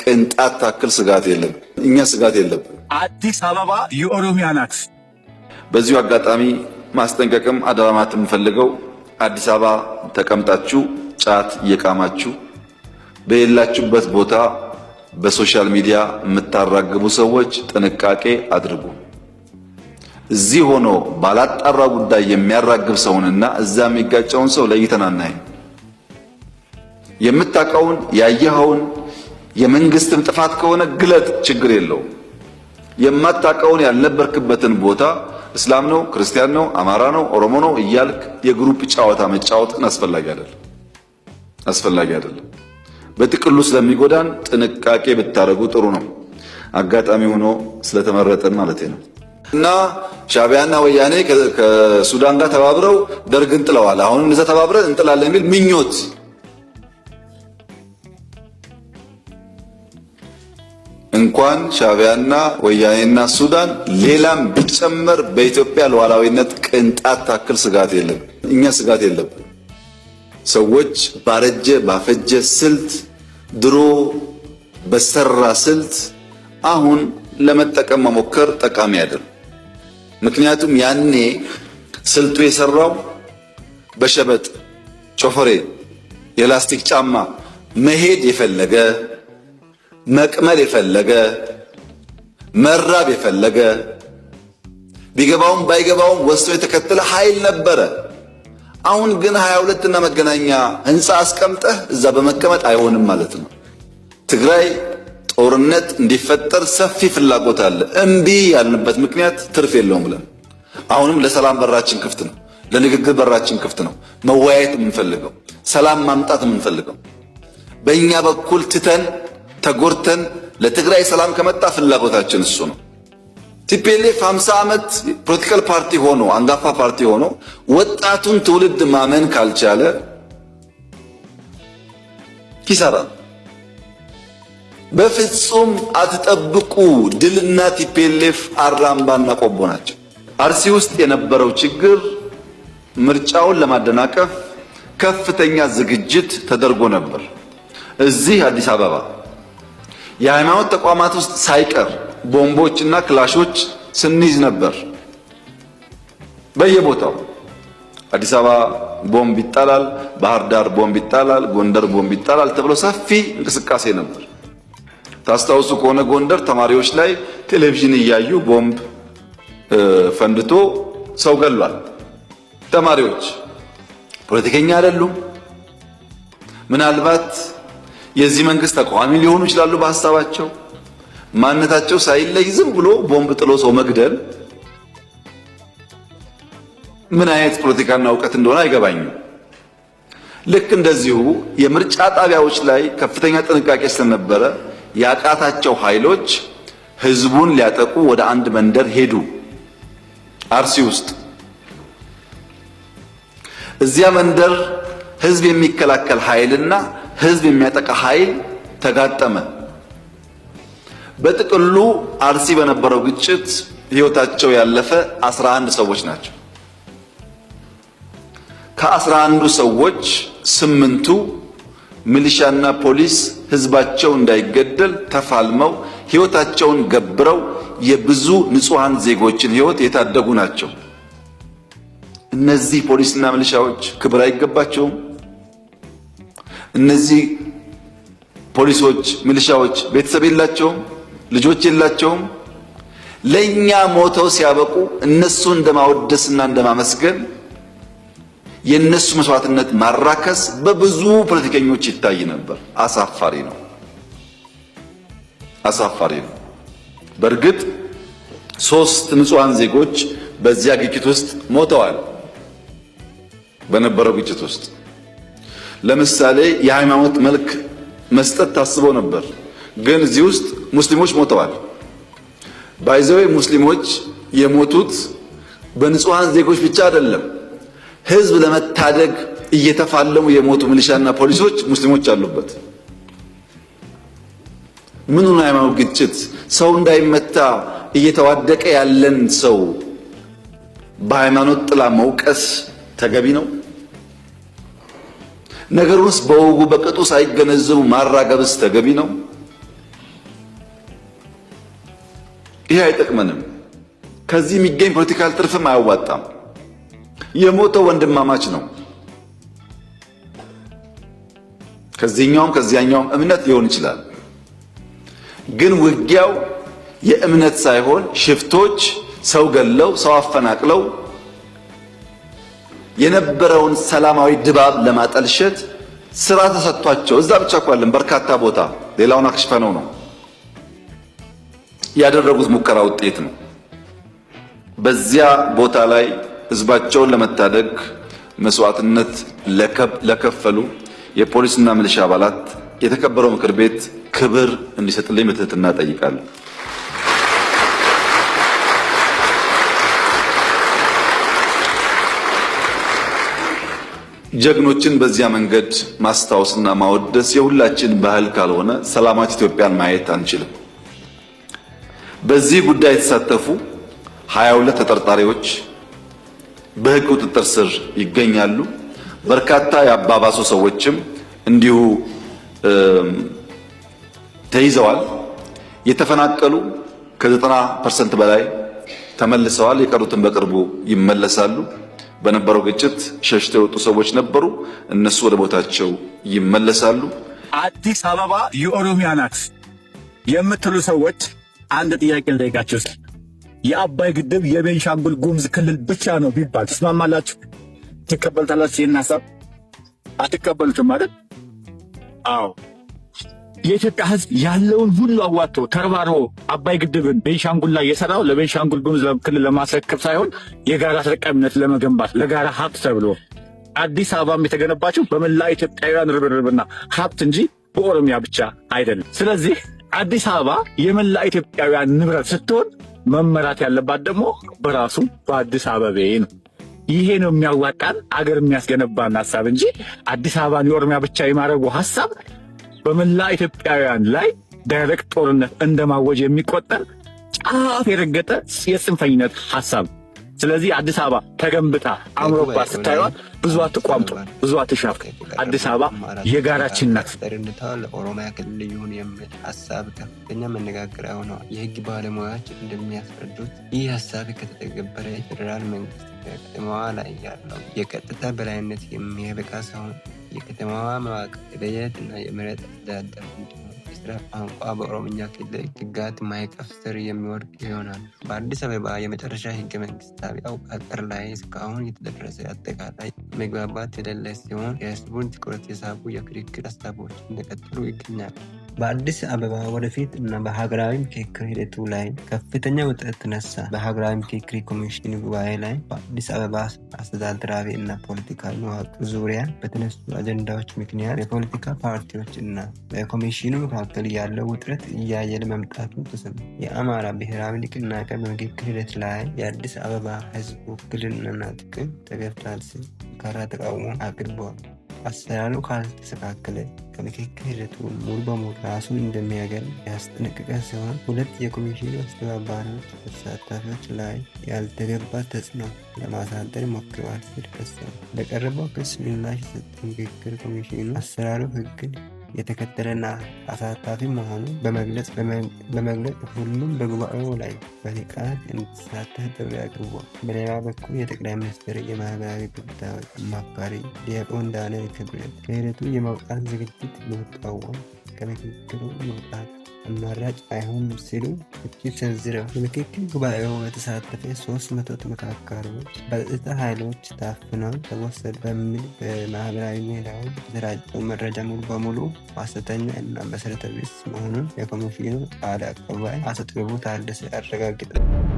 ቅንጣት ታክል ስጋት የለም። እኛ ስጋት የለብን። አዲስ አበባ የኦሮሚያ ናት። በዚሁ አጋጣሚ ማስጠንቀቅም አደራማት የምፈልገው አዲስ አበባ ተቀምጣችሁ ጫት እየቃማችሁ በሌላችሁበት ቦታ በሶሻል ሚዲያ የምታራግቡ ሰዎች ጥንቃቄ አድርጉ። እዚህ ሆኖ ባላጣራ ጉዳይ የሚያራግብ ሰውንና እዛ የሚጋጨውን ሰው ለይተን አናይም። የምታውቀውን ያየኸውን የመንግስትም ጥፋት ከሆነ ግለጥ፣ ችግር የለውም። የማታውቀውን ያልነበርክበትን ቦታ እስላም ነው፣ ክርስቲያን ነው፣ አማራ ነው፣ ኦሮሞ ነው እያልክ የግሩፕ ጨዋታ መጫወት ግን አስፈላጊ አይደለም። በጥቅሉ ስለሚጎዳን ጥንቃቄ ብታረጉ ጥሩ ነው። አጋጣሚ ሆኖ ስለተመረጠን ማለት ነው። እና ሻዕቢያና ወያኔ ከሱዳን ጋር ተባብረው ደርግን ጥለዋል። አሁንም እንደዛ ተባብረን እንጥላለን የሚል ምኞት እንኳን ሻዕቢያና ወያኔና ሱዳን ሌላም ቢጨመር በኢትዮጵያ ሉዓላዊነት ቅንጣት ታክል ስጋት የለም። እኛ ስጋት የለብን። ሰዎች ባፈጀ ስልት ድሮ በሰራ ስልት አሁን ለመጠቀም መሞከር ጠቃሚ አይደለም። ምክንያቱም ያኔ ስልቱ የሰራው በሸበጥ ጮፈሬ የላስቲክ ጫማ መሄድ የፈለገ መቅመል የፈለገ መራብ የፈለገ ቢገባውም ባይገባውም ወስቶ የተከተለ ኃይል ነበረ። አሁን ግን 22 እና መገናኛ ህንፃ አስቀምጠህ እዛ በመቀመጥ አይሆንም ማለት ነው። ትግራይ ጦርነት እንዲፈጠር ሰፊ ፍላጎት አለ። እምቢ ያልንበት ምክንያት ትርፍ የለውም ብለን አሁንም ለሰላም በራችን ክፍት ነው። ለንግግር በራችን ክፍት ነው። መወያየት የምንፈልገው ሰላም ማምጣት የምንፈልገው በእኛ በኩል ትተን ተጎርተን ለትግራይ ሰላም ከመጣ ፍላጎታችን እሱ ነው። ቲፒኤልኤፍ 50 ዓመት ፖለቲካል ፓርቲ ሆኖ አንጋፋ ፓርቲ ሆኖ ወጣቱን ትውልድ ማመን ካልቻለ ኪሳራ። በፍጹም አትጠብቁ። ድልና ቲፒኤልኤፍ አራምባና ቆቦ ናቸው። አርሲ ውስጥ የነበረው ችግር ምርጫውን ለማደናቀፍ ከፍተኛ ዝግጅት ተደርጎ ነበር። እዚህ አዲስ አበባ የሃይማኖት ተቋማት ውስጥ ሳይቀር ቦምቦችና ክላሾች ስንይዝ ነበር። በየቦታው አዲስ አበባ ቦምብ ይጣላል፣ ባህር ዳር ቦምብ ይጣላል፣ ጎንደር ቦምብ ይጣላል ተብሎ ሰፊ እንቅስቃሴ ነበር። ታስታውሱ ከሆነ ጎንደር ተማሪዎች ላይ ቴሌቪዥን እያዩ ቦምብ ፈንድቶ ሰው ገሏል። ተማሪዎች ፖለቲከኛ አይደሉም። ምናልባት የዚህ መንግስት ተቃዋሚ ሊሆኑ ይችላሉ። በሐሳባቸው ማንነታቸው ሳይለይ ዝም ብሎ ቦምብ ጥሎ ሰው መግደል ምን አይነት ፖለቲካና እውቀት እንደሆነ አይገባኝም። ልክ እንደዚሁ የምርጫ ጣቢያዎች ላይ ከፍተኛ ጥንቃቄ ስለነበረ ያቃታቸው ኃይሎች ህዝቡን ሊያጠቁ ወደ አንድ መንደር ሄዱ። አርሲ ውስጥ እዚያ መንደር ህዝብ የሚከላከል ኃይልና ህዝብ የሚያጠቃ ኃይል ተጋጠመ። በጥቅሉ አርሲ በነበረው ግጭት ህይወታቸው ያለፈ 11 ሰዎች ናቸው። ከ11ዱ ሰዎች 8ቱ ሚሊሻና ፖሊስ ህዝባቸው እንዳይገደል ተፋልመው ህይወታቸውን ገብረው የብዙ ንጹሃን ዜጎችን ህይወት የታደጉ ናቸው። እነዚህ ፖሊስና ሚሊሻዎች ክብር አይገባቸውም? እነዚህ ፖሊሶች ሚሊሻዎች ቤተሰብ የላቸውም? ልጆች የላቸውም? ለኛ ሞተው ሲያበቁ እነሱ እንደማወደስና እንደማመስገን የነሱ መስዋዕትነት ማራከስ በብዙ ፖለቲከኞች ይታይ ነበር። አሳፋሪ ነው። በእርግጥ 3 ንጹሃን ዜጎች በዚያ ግጭት ውስጥ ሞተዋል። በነበረው ግጭት ውስጥ ለምሳሌ የሃይማኖት መልክ መስጠት ታስቦ ነበር፣ ግን እዚህ ውስጥ ሙስሊሞች ሞተዋል። ባይዘው ሙስሊሞች የሞቱት በንጹሃን ዜጎች ብቻ አይደለም። ህዝብ ለመታደግ እየተፋለሙ የሞቱ ሚሊሻና ፖሊሶች ሙስሊሞች አሉበት። ምኑን ሃይማኖት ግጭት? ሰው እንዳይመታ እየተዋደቀ ያለን ሰው በሃይማኖት ጥላ መውቀስ ተገቢ ነው? ነገሩንስ በወጉ በቅጡ ሳይገነዘቡ ማራገብስ ተገቢ ነው? ይሄ አይጠቅመንም። ከዚህ የሚገኝ ፖለቲካል ትርፍም አያዋጣም። የሞተው ወንድማማች ነው። ከዚህኛውም ከዚያኛውም እምነት ሊሆን ይችላል። ግን ውጊያው የእምነት ሳይሆን ሽፍቶች ሰው ገለው ሰው አፈናቅለው የነበረውን ሰላማዊ ድባብ ለማጠልሸት ስራ ተሰጥቷቸው እዛ ብቻ እኮ አይደለም፣ በርካታ ቦታ ሌላውን አክሽፈነው ነው ያደረጉት ሙከራ ውጤት ነው። በዚያ ቦታ ላይ ህዝባቸውን ለመታደግ መስዋዕትነት ለከፈሉ የፖሊስና ሚሊሻ አባላት የተከበረው ምክር ቤት ክብር እንዲሰጥልኝ በትህትና እጠይቃለሁ። ጀግኖችን በዚያ መንገድ ማስታወስና ማወደስ የሁላችን ባህል ካልሆነ ሰላማዊት ኢትዮጵያን ማየት አንችልም። በዚህ ጉዳይ የተሳተፉ 22 ተጠርጣሪዎች በህግ ቁጥጥር ስር ይገኛሉ። በርካታ የአባባሱ ሰዎችም እንዲሁ ተይዘዋል። የተፈናቀሉ ከ90% በላይ ተመልሰዋል። የቀሩትን በቅርቡ ይመለሳሉ። በነበረው ግጭት ሸሽተው የወጡ ሰዎች ነበሩ። እነሱ ወደ ቦታቸው ይመለሳሉ። አዲስ አበባ የኦሮሚያ ናት የምትሉ ሰዎች አንድ ጥያቄ ልጠይቃችሁ። የአባይ ግድብ የቤንሻንጉል ጉሙዝ ክልል ብቻ ነው ቢባል ትስማማላችሁ? ትቀበሉታላችሁ? ይህን ሀሳብ አትቀበሉትም ማለት? አዎ። የኢትዮጵያ ሕዝብ ያለውን ሁሉ አዋጥቶ ተርባርቦ አባይ ግድብን ቤንሻንጉል ላይ የሰራው ለቤንሻንጉል ጉሙዝ ክልል ለማስረከብ ሳይሆን የጋራ ተጠቃሚነት ለመገንባት ለጋራ ሀብት ተብሎ አዲስ አበባም የተገነባችው በመላ ኢትዮጵያውያን ርብርብና ሀብት እንጂ በኦሮሚያ ብቻ አይደለም። ስለዚህ አዲስ አበባ የመላ ኢትዮጵያውያን ንብረት ስትሆን መመራት ያለባት ደግሞ በራሱ በአዲስ አበባ ነው። ይሄ ነው የሚያዋጣን አገር የሚያስገነባን ሀሳብ እንጂ አዲስ አበባን የኦሮሚያ ብቻ የማድረጉ ሀሳብ በመላ ኢትዮጵያውያን ላይ ዳይሬክት ጦርነት እንደማወጅ የሚቆጠር ጫፍ የረገጠ የጽንፈኝነት ሀሳብ። ስለዚህ አዲስ አበባ ተገንብታ አምሮባት ስታዩት ብዙ አትቋምጡ፣ ብዙ አትሻፍቱ። አዲስ አበባ የጋራችን ናት። ለኦሮሚያ ክልል ይሁን የሚል ሀሳብ ከፍተኛ መነጋገሪያ ሆነዋል። የህግ ባለሙያዎች እንደሚያስረዱት ይህ ሀሳብ ከተተገበረ የፌዴራል መንግስት በከተማዋ ላይ ያለው የቀጥታ በላይነት የሚያበቃ ሲሆን የከተማዋ መዋቅር የበጀትና የመሬት አስተዳደር እንዲሁም የስራ ቋንቋ በኦሮምኛ ክልል ህግጋት ማዕቀፍ ስር የሚወድቅ ይሆናል። በአዲስ አበባ የመጨረሻ ህገ መንግስታዊ አወቃቀር ላይ እስካሁን የተደረሰ አጠቃላይ መግባባት የሌለ ሲሆን የህዝቡን ትኩረት የሳቡ የክርክር ሀሳቦች እንደቀጠሉ ይገኛሉ። በአዲስ አበባ ወደፊት እና በሀገራዊ ምክክር ሂደቱ ላይ ከፍተኛ ውጥረት ተነሳ። በሀገራዊ ምክክር ኮሚሽን ጉባኤ ላይ በአዲስ አበባ አስተዳደራዊ እና ፖለቲካዊ መዋቅር ዙሪያ በተነሱ አጀንዳዎች ምክንያት የፖለቲካ ፓርቲዎች እና በኮሚሽኑ መካከል ያለው ውጥረት እያየለ መምጣቱ ተሰማ። የአማራ ብሔራዊ ንቅናቄ በምክክር ሂደት ላይ የአዲስ አበባ ህዝብ ውክልናና ጥቅም ተገፍቷል ሲል ጠንካራ ተቃውሞ አቅርበዋል። አሰራሩ ካልተስተካከለ ከምክክር ሂደቱ ሙሉ በሙሉ ራሱን እንደሚያገል ያስጠነቀቀ ሲሆን ሁለት የኮሚሽኑ አስተባባሪዎች በተሳታፊዎች ላይ ያልተገባ ተጽዕኖ ለማሳደር ሞክረዋል ሲል ከሰዋል። ለቀረበው ክስ ምላሽ የሰጠ ምክክር ኮሚሽኑ አሰራሩ ህግን የተከተለና አሳታፊ መሆኑን በመግለጽ ሁሉም በጉባኤው ላይ በንቃት እንዲሳተፍ ጥሪ አቅርቧል። በሌላ በኩል የጠቅላይ ሚኒስትር የማህበራዊ ጉዳዮች አማካሪ ዲያቆን ዳንኤል ክብረት ከሂደቱ የመውጣት ዝግጅት በመቃወም ከምክክሩ መውጣት አማራጭ አይሆንም ሲሉ ትችት ሰንዝረው የምክክር ጉባኤው የተሳተፈ 300 ተመካካሪዎች በጸጥታ ኃይሎች ታፍነው ተወሰዱ በሚል በማህበራዊ ሚዲያዎች የተሰራጨው መረጃ ሙሉ በሙሉ ሐሰተኛ እና መሰረተ ቢስ መሆኑን የኮሚሽኑ ቃል አቀባይ አቶ ጥበቡ ታደሰ አረጋግጠዋል።